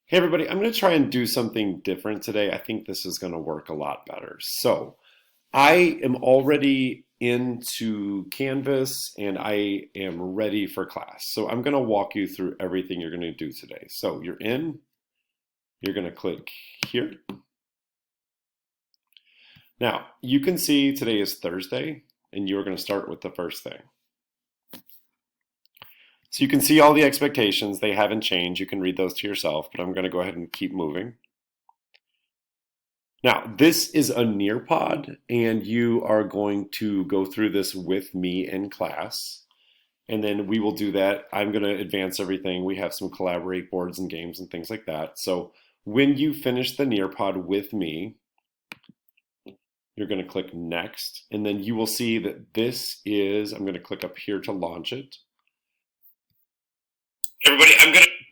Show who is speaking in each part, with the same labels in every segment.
Speaker 1: Hey everybody, I'm going to try and do something different today. I think this is going to work a lot better. So, I am already into Canvas and I am ready for class. So, I'm going to walk you through everything you're going to do today. So, you're in, you're going to click here. Now, you can see today is Thursday and you're going to start with the first thing. So, you can see all the expectations, they haven't changed. You can read those to yourself, but I'm going to go ahead and keep moving. Now, this is a Nearpod, and you are going to go through this with me in class. And then we will do that. I'm going to advance everything. We have some collaborate boards and games and things like that. So when you finish the Nearpod with me, you're going to click next. And then you will see that this is, I'm going to click up here to launch it.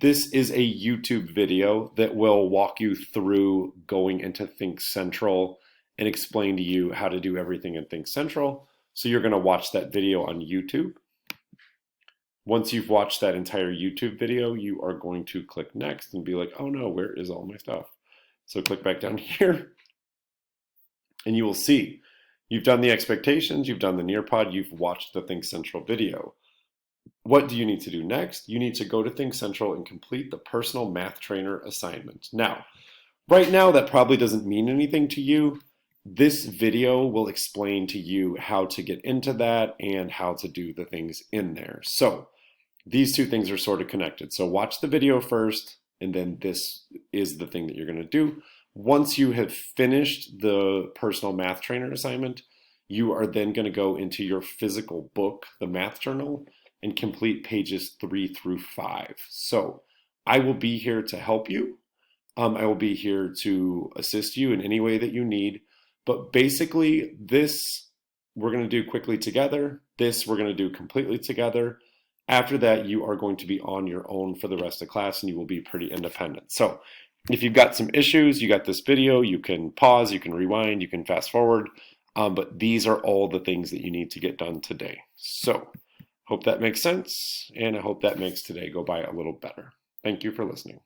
Speaker 1: This is a YouTube video that will walk you through going into Think Central and explain to you how to do everything in Think Central. So you're going to watch that video on YouTube. Once you've watched that entire YouTube video, you are going to click next and be like, oh no, where is all my stuff? So click back down here and you will see you've done the expectations, you've done the Nearpod, you've watched the Think Central video. What do you need to do next? You need to go to Think Central and complete the personal math trainer assignment. Now, right now that probably doesn't mean anything to you. This video will explain to you how to get into that and how to do the things in there. So these two things are sort of connected. So watch the video first, and then this is the thing that you're going to do. Once you have finished the personal math trainer assignment, you are then going to go into your physical book, the math journal, and complete pages 3 through 5. So I will be here to help you. I will be here to assist you in any way that you need. But basically, this we're going to do quickly together. This we're going to do completely together. After that, you are going to be on your own for the rest of class and you will be pretty independent. So if you've got some issues, you got this video, you can pause, you can rewind, you can fast forward. But these are all the things that you need to get done today. So hope that makes sense, and I hope that makes today go by a little better. Thank you for listening.